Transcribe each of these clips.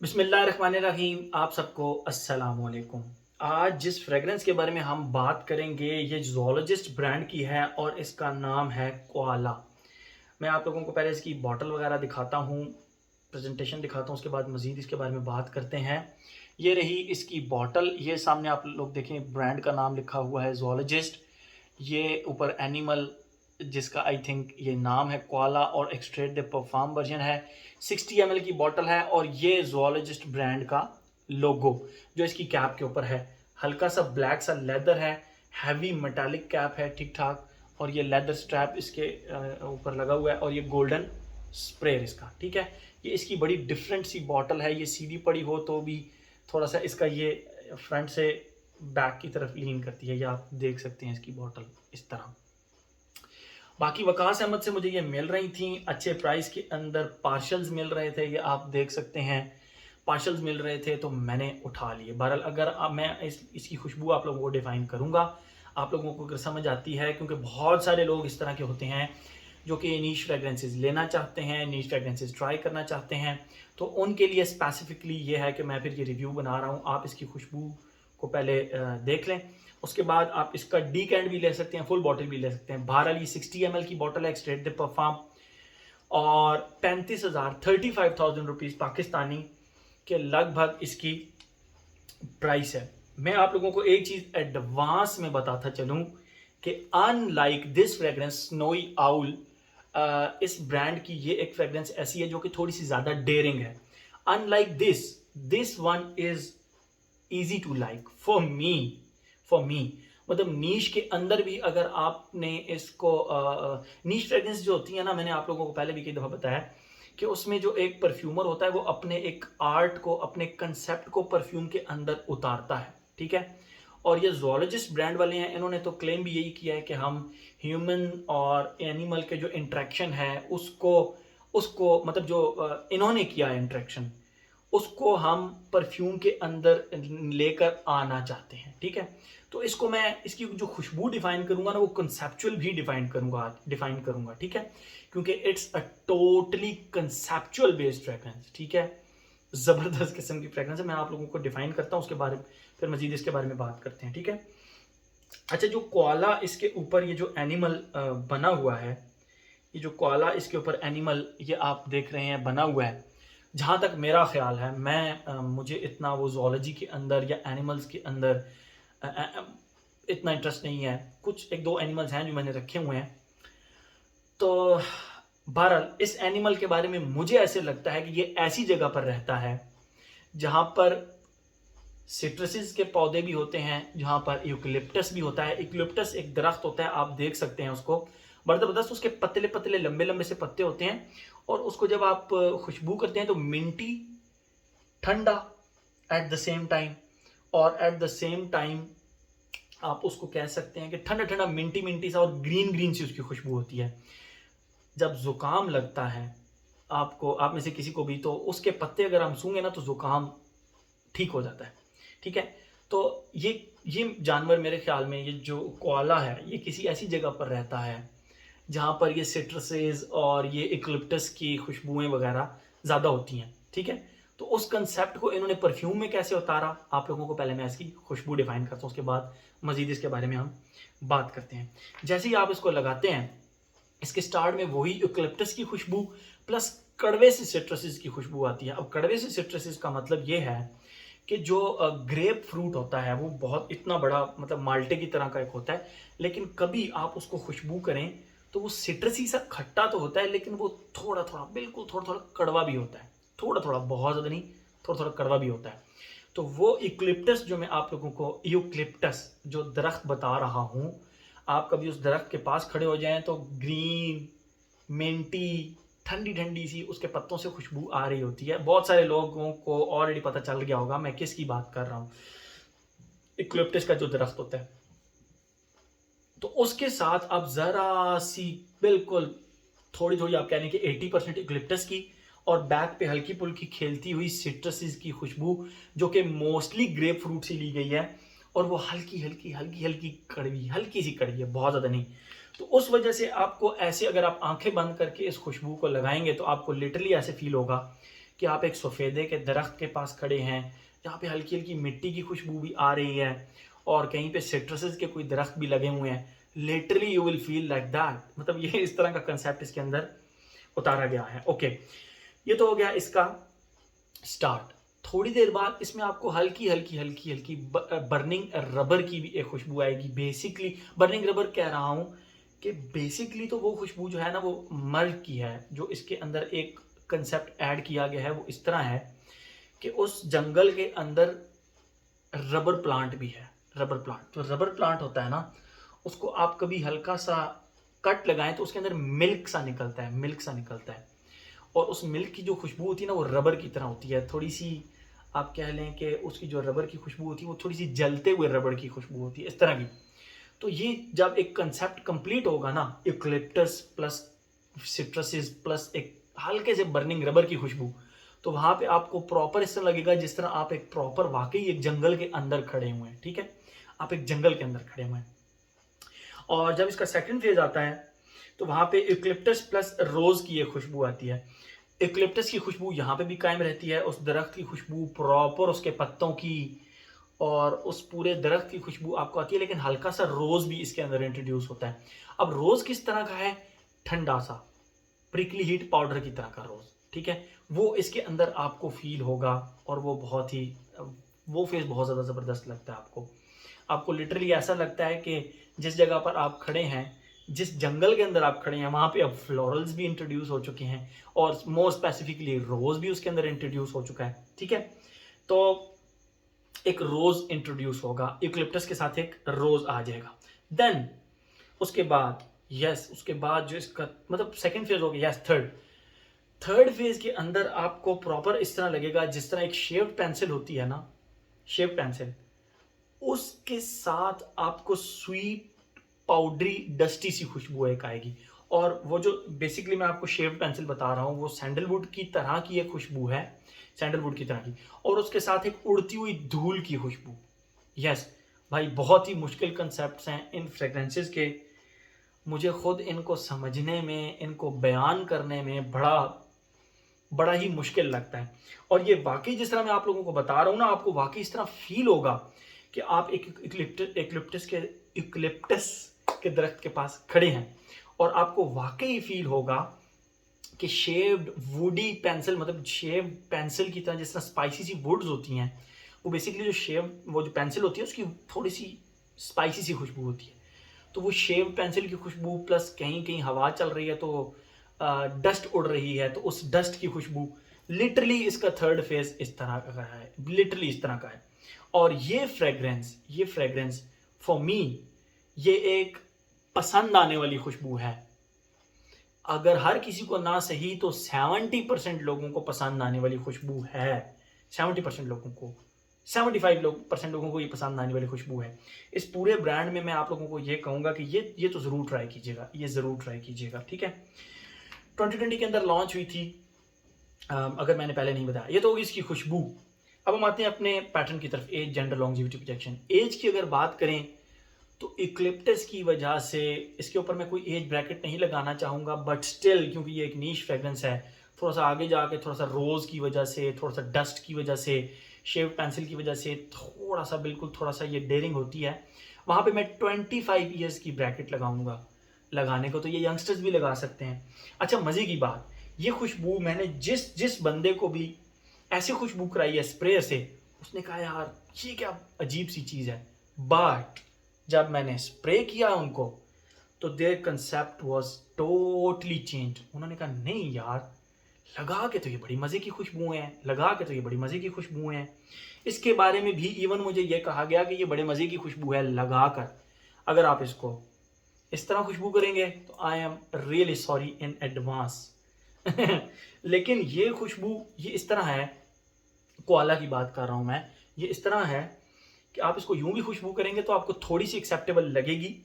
बिस्मिल्लाहिर्रहमानिर्रहीम। आप सबको अस्सलाम वालेकुम। आज जिस फ्रेगरेंस के बारे में हम बात करेंगे ये ज़ूलॉजिस्ट ब्रांड की है और इसका नाम है कोआला। मैं आप लोगों को पहले इसकी बॉटल वगैरह दिखाता हूँ, प्रेजेंटेशन दिखाता हूँ, उसके बाद मज़ीद इसके बारे में बात करते हैं। ये रही इसकी बॉटल, ये सामने आप लोग देखें ब्रांड का नाम लिखा हुआ है ज़ूलॉजिस्ट। ये ऊपर एनिमल जिसका आई थिंक ये नाम है कोआला और एक्सट्रेट द परफॉर्म वर्जन है। 60 ml की बॉटल है और ये ज़ूलॉजिस्ट ब्रांड का लोगो जो इसकी कैप के ऊपर है। हल्का सा ब्लैक सा लेदर है, हैवी मेटालिक कैप है ठीक ठाक, और ये लेदर स्ट्रैप इसके ऊपर लगा हुआ है और ये गोल्डन स्प्रेयर इसका, ठीक है। ये इसकी बड़ी डिफरेंट सी बॉटल है, ये सीधी पड़ी हो तो भी थोड़ा सा इसका ये फ्रंट से बैक की तरफ लीन करती है, ये आप देख सकते हैं इसकी बॉटल इस तरह। बाकी वकास अहमद से मुझे ये मिल रही थी अच्छे प्राइस के अंदर, पार्शल्स मिल रहे थे, ये आप देख सकते हैं पार्शल्स मिल रहे थे तो मैंने उठा लिए। बहरहाल अगर अब मैं इसकी खुशबू आप लोगों को डिफ़ाइन करूँगा, आप लोगों को अगर समझ आती है, क्योंकि बहुत सारे लोग इस तरह के होते हैं जो कि नीश फ्रेगरेंसेस लेना चाहते हैं, नीश फ्रेगरेंसेस ट्राई करना चाहते हैं, तो उनके लिए स्पेसिफिकली ये है कि मैं फिर ये रिव्यू बना रहा हूँ। आप इसकी खुशबू को पहले देख लें, उसके बाद आप इसका डीकेंट भी ले सकते हैं, फुल बॉटल भी ले सकते हैं। बहरहाल ये 60 ml की बॉटल है, एक्सट्रेट द परफॉर्म, और 35,000 35,000 रुपीज़ पाकिस्तानी के लगभग इसकी प्राइस है। मैं आप लोगों को एक चीज़ एडवांस में बताता चलूँ कि unlike this fragrance snowy owl, इस ब्रांड की ये एक फ्रेगरेंस ऐसी है जो कि थोड़ी सी ज़्यादा डेयरिंग है। Unlike this one is easy to like for me. मतलब नीश के अंदर भी अगर आपने इसको नीश फ्रेगरेंस जो होती है ना, मैंने आप लोगों को पहले भी कई दफ़ा बताया कि उसमें जो एक परफ्यूमर होता है वो अपने एक आर्ट को, अपने कंसेप्ट को परफ्यूम के अंदर उतारता है, ठीक है। और ये ज़ूलॉजिस्ट ब्रांड वाले हैं, इन्होंने तो क्लेम भी यही किया है कि हम ह्यूमन और एनिमल के जो इंट्रैक्शन है उसको उसको मतलब जो इन्होंने किया है इंट्रैक्शन, उसको हम परफ्यूम के अंदर लेकर आना चाहते हैं, ठीक है। तो इसको मैं इसकी जो खुशबू डिफाइन करूंगा ना, वो कंसेप्चुअल भी डिफाइन करूंगा, ठीक है, क्योंकि it's a totally conceptual based fragrance, ठीक है। ज़बरदस्त किस्म की फ्रेग्रेंस है, मैं आप लोगों को डिफाइन करता हूँ, उसके बारे में फिर मजीद इसके बारे में बात करते हैं, ठीक है। अच्छा, जो कोआला इसके ऊपर ये जो एनिमल बना हुआ है, ये जो कोआला इसके ऊपर एनिमल ये आप देख रहे हैं बना हुआ है, जहाँ तक मेरा ख्याल है, मुझे इतना वो ज़ूलॉजी के अंदर या एनिमल्स के अंदर अ, अ, इतना इंटरेस्ट नहीं है। कुछ एक दो एनिमल्स हैं जो मैंने रखे हुए हैं। तो बहरहाल इस एनिमल के बारे में मुझे ऐसे लगता है कि ये ऐसी जगह पर रहता है जहाँ पर सिट्रसिस के पौधे भी होते हैं, जहाँ पर यूकलिप्टस भी होता है। यूकलिप्टस एक दरख्त होता है, आप देख सकते हैं उसको, बड़ा ज़बरदस्त, उसके पतले पतले लंबे लंबे से पत्ते होते हैं, और उसको जब आप खुशबू करते हैं तो मिंटी, ठंडा एट द सेम टाइम, और एट द सेम टाइम आप उसको कह सकते हैं कि ठंडा ठंडा मिंटी मिंटी सा, और ग्रीन ग्रीन सी उसकी खुशबू होती है। जब जुकाम लगता है आपको, आप में से किसी को भी, तो उसके पत्ते अगर हम सूंघे ना तो जुकाम ठीक हो जाता है, ठीक है। तो ये जानवर मेरे ख्याल में, ये जो कोआला है, ये किसी ऐसी जगह पर रहता है जहाँ पर ये सिट्रसेस और ये इक्लिप्टस की खुशबुएं वगैरह ज़्यादा होती हैं, ठीक है। तो उस कंसेप्ट को इन्होंने परफ्यूम में कैसे उतारा, आप लोगों को पहले मैं इसकी खुशबू डिफाइन करता हूँ, उसके बाद मजीद इसके बारे में हम बात करते हैं। जैसे ही आप इसको लगाते हैं, इसके स्टार्ट में वही यूकलिप्टस की खुशबू प्लस कड़वे से सिट्रसिस की खुशबू आती है। अब कड़वे से सिट्रसिस का मतलब ये है कि जो ग्रेप फ्रूट होता है वो बहुत इतना बड़ा, मतलब माल्टे की तरह का एक होता है, लेकिन कभी आप उसको खुशबू करें तो वो सिट्रसी सा खट्टा तो होता है, लेकिन वो थोड़ा थोड़ा, बिल्कुल थोड़ा थोड़ा कड़वा भी होता है, थोड़ा थोड़ा, बहुत ज़्यादा नहीं, थोड़ा थोड़ा कड़वा भी होता है। तो वो यूकलिप्टस जो मैं आप लोगों को, यूकलिप्टस जो दरख्त बता रहा हूँ, आप कभी उस दरख्त के पास खड़े हो जाएं तो ग्रीन मिंटी ठंडी ठंडी सी उसके पत्तों से खुशबू आ रही होती है। बहुत सारे लोगों को ऑलरेडी पता चल गया होगा मैं किसकी बात कर रहा हूँ, इक्लिप्टिस का जो दरख्त होता है। तो उसके साथ आप ज़रा सी, बिल्कुल थोड़ी थोड़ी, आप कह लें कि 80% इक्लिप्टस की, और बैक पे हल्की पुल्की खेलती हुई सिट्रसिस की खुशबू, जो कि मोस्टली ग्रेप फ्रूट से ली गई है, और वो हल्की हल्की हल्की हल्की कड़वी, हल्की सी कड़वी है, बहुत ज़्यादा नहीं। तो उस वजह से आपको ऐसे, अगर आप आंखें बंद करके इस खुशबू को लगाएंगे तो आपको लिटरली ऐसे फील होगा कि आप एक सफ़ेदे के दरख्त के पास खड़े हैं, जहाँ पे हल्की हल्की मिट्टी की खुशबू भी आ रही है और कहीं पे सिट्रसेस के कोई दरख्त भी लगे हुए हैं। Literally you will feel like that, मतलब ये इस तरह का कंसेप्ट इसके अंदर उतारा गया है। ओके, ये तो हो गया इसका स्टार्ट। थोड़ी देर बाद इसमें आपको हल्की हल्की हल्की हल्की बर्निंग रबर की भी एक खुशबू आएगी। बेसिकली बर्निंग रबर कह रहा हूँ कि बेसिकली तो वो खुशबू जो है ना वो मर्ग की है। जो इसके अंदर एक कंसेप्ट ऐड किया गया है वो इस तरह है कि उस जंगल के अंदर रबर प्लांट भी है। रबर प्लांट, जो रबर प्लांट होता है ना, उसको आप कभी हल्का सा कट लगाएं तो उसके अंदर मिल्क सा निकलता है, मिल्क सा निकलता है। और उस मिल्क की जो खुशबू होती है ना वो रबर की तरह होती है। थोड़ी सी आप कह लें कि उसकी जो रबर की खुशबू होती है वो थोड़ी सी जलते हुए रबर की खुशबू होती है, इस तरह की। तो ये जब एक कंसेप्ट कंप्लीट होगा ना, यूकलिप्टस प्लस सिट्रसिस प्लस एक हल्के से बर्निंग रबर की खुशबू, तो वहां पे आपको प्रॉपर इस तरह लगेगा जिस तरह आप एक प्रॉपर वाकई एक जंगल के अंदर खड़े हुए हैं। ठीक है, आप एक जंगल के अंदर खड़े हुए हैं। और जब इसका सेकंड फेज आता है तो वहां पे यूकलिप्टस प्लस रोज की एक खुशबू आती है। यूकलिप्टस की खुशबू यहाँ पे भी कायम रहती है, उस दरख्त की खुशबू प्रॉपर उसके पत्तों की और उस पूरे दरख्त की खुशबू आपको आती है, लेकिन हल्का सा रोज भी इसके अंदर इंट्रोड्यूस होता है। अब रोज किस तरह का है? ठंडा सा, प्रिकली हीट पाउडर की तरह का रोज। ठीक है, वो इसके अंदर आपको फील होगा और वो बहुत ही, वो फेज बहुत ज़्यादा ज़बरदस्त लगता है आपको। आपको लिटरली ऐसा लगता है कि जिस जगह पर आप खड़े हैं, जिस जंगल के अंदर आप खड़े हैं, वहाँ पे अब फ्लोरल्स भी इंट्रोड्यूस हो चुके हैं और मोर स्पेसिफिकली रोज भी उसके अंदर इंट्रोड्यूस हो चुका है। ठीक है, तो एक रोज इंट्रोड्यूस होगा, यूकलिप्टस के साथ एक रोज आ जाएगा। देन उसके बाद उसके बाद जो इसका मतलब सेकंड फेज हो गया, थर्ड फेज के अंदर आपको प्रॉपर इस तरह लगेगा जिस तरह एक शेव्ड पेंसिल होती है ना, शेव पेंसिल, उसके साथ आपको स्वीट पाउडरी डस्टी सी खुशबू एक आएगी। और वो जो बेसिकली मैं आपको शेव पेंसिल बता रहा हूँ वो सैंडलवुड की तरह की एक खुशबू है, सैंडलवुड की तरह की, और उसके साथ एक उड़ती हुई धूल की खुशबू। यस भाई, बहुत ही मुश्किल कंसेप्ट्स हैं इन फ्रेग्रेंसेस के। मुझे खुद इनको समझने में, इनको बयान करने में बड़ा बड़ा ही मुश्किल लगता है। और ये वाकई जिस तरह मैं आप लोगों को बता रहा हूँ ना, आपको वाकई इस तरह फील होगा कि आप एक यूकलिप्टस के दरख्त के पास खड़े हैं और आपको वाकई फील होगा कि शेव्ड वुडी पेंसिल, मतलब शेव पेंसिल की तरह जिस तरह स्पाइसी सी वुड्स होती हैं, वो बेसिकली वो जो पेंसिल होती है उसकी थोड़ी सी स्पाइसी सी खुशबू होती है। तो वो शेव पेंसिल की खुशबू प्लस कहीं कहीं हवा चल रही है तो डस्ट उड़ रही है, तो उस डस्ट की खुशबू, लिटरली इसका थर्ड फेज इस तरह का है, लिटरली इस तरह का है। और ये फ्रेग्रेंस फॉर मी ये एक पसंद आने वाली खुशबू है। अगर हर किसी को ना सही तो 70% लोगों को पसंद आने वाली खुशबू है। 70% लोगों को, 75% लोगों को ये पसंद आने वाली खुशबू है। इस पूरे ब्रांड में मैं आप लोगों को ये कहूँगा कि ये तो ज़रूर ट्राई कीजिएगा, ये ज़रूर ट्राई कीजिएगा। ठीक है, 2020 के अंदर लॉन्च हुई थी, अगर मैंने पहले नहीं बताया। ये तो होगी इसकी खुशबू। अब हम आते हैं अपने पैटर्न की तरफ, age, gender, longevity, projection. Age की अगर बात करें तो इक्लिप्टस की वजह से इसके ऊपर मैं कोई एज ब्रैकेट नहीं लगाना चाहूँगा, बट स्टिल क्योंकि ये एक नीश फ्रेग्रेंस है, थोड़ा सा आगे जाके थोड़ा सा रोज़ की वजह से, थोड़ा सा डस्ट की वजह से, शेव पेंसिल की वजह से थोड़ा सा, बिल्कुल थोड़ा सा ये डेयरिंग होती है। वहाँ पे मैं 25 ईयर्स की ब्रैकेट लगाऊंगा। लगाने को तो ये यंगस्टर्स भी लगा सकते हैं। अच्छा, मज़े की बात, ये खुशबू मैंने जिस जिस बंदे को भी ऐसी खुशबू कराई है स्प्रे से, उसने कहा यार ये क्या अजीब सी चीज़ है, बट जब मैंने स्प्रे किया उनको तो their concept was totally change. उन्होंने कहा नहीं यार, लगा के तो ये बड़ी मज़े की खुशबुएं हैं, लगा के तो ये बड़ी मज़े की खुशबुएं हैं। इसके बारे में भी इवन मुझे ये कहा गया कि ये बड़े मज़े की खुशबू है, लगा कर अगर आप इसको इस तरह खुशबू करेंगे तो I am really sorry in advance. लेकिन ये खुशबू ये इस तरह है, कोआला की बात कर रहा हूँ मैं, ये इस तरह है कि आप इसको यूं भी खुशबू करेंगे तो आपको थोड़ी सी एक्सेप्टेबल लगेगी,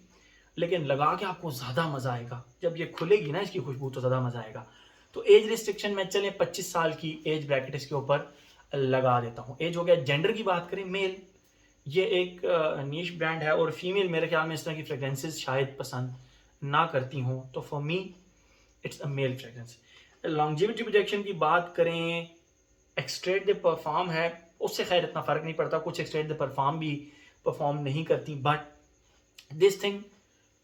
लेकिन लगा के आपको ज़्यादा मज़ा आएगा। जब ये खुलेगी ना इसकी खुशबू तो ज़्यादा मज़ा आएगा। तो एज रिस्ट्रिक्शन में चलें 25 साल की एज ब्रैकेट इसके ऊपर लगा देता हूँ। एज हो गया। जेंडर की बात करें, मेल, ये एक नीश ब्रांड है और फीमेल मेरे ख्याल में इस तरह की फ्रेग्रेंसेस शायद पसंद ना करती हूँ, तो for me it's a male fragrance. Longevity projection की बात करें एक्सट्रेट द परफॉर्म है उससे खैर इतना फ़र्क नहीं पड़ता, कुछ एक्सट्रेट द परफॉर्म भी परफॉर्म नहीं करती, but this thing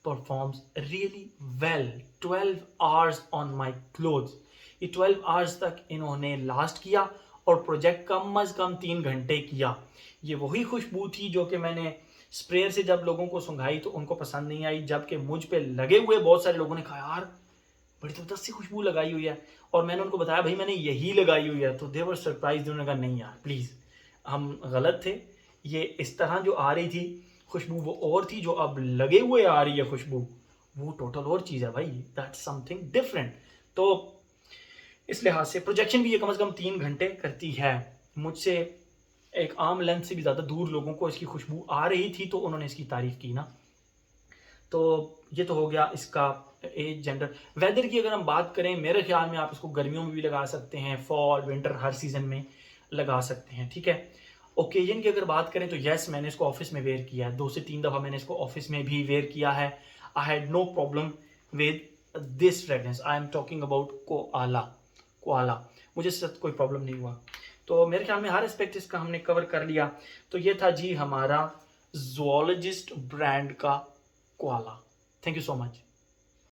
performs really well. 12 hours on my clothes, ये 12 आवर्स तक इन्होंने लास्ट किया और प्रोजेक्ट कम अज़ कम 3 घंटे किया। ये वही खुशबू थी जो कि मैंने स्प्रेयर से जब लोगों को सुंघाई तो उनको पसंद नहीं आई, जबकि मुझ पे लगे हुए बहुत सारे लोगों ने कहा यार बड़ी ज़बरदस्त सी खुशबू लगाई हुई है, और मैंने उनको बताया भाई मैंने यही लगाई हुई है, तो दे वर सरप्राइज। उन्होंने कहा नहीं यार प्लीज़ हम गलत थे, ये इस तरह जो आ रही थी खुशबू वो और थी, जो अब लगे हुए आ रही है खुशबू वो टोटल और चीज़ है भाई, दैट्स समथिंग डिफरेंट। तो इस लिहाज से प्रोजेक्शन भी ये कम से कम 3 घंटे करती है। मुझसे एक आर्म लेंथ से भी ज़्यादा दूर लोगों को इसकी खुशबू आ रही थी तो उन्होंने इसकी तारीफ़ की ना। तो ये तो हो गया इसका एज, जेंडर। वेदर की अगर हम बात करें, मेरे ख्याल में आप इसको गर्मियों में भी लगा सकते हैं, फॉल विंटर हर सीज़न में लगा सकते हैं, ठीक है। ओकेजन की अगर बात करें तो येस मैंने इसको ऑफिस में वेयर किया है, 2 से 3 दफ़ा मैंने इसको ऑफिस में भी वेयर किया है। I had no problem with this fragrance, I am talking about Koala. Koala मुझे इससे कोई प्रॉब्लम नहीं हुआ। तो मेरे ख्याल में हर एस्पेक्ट इसका हमने कवर कर लिया। तो ये था जी हमारा ज़ूलॉजिस्ट ब्रांड का koala. Thank you so much.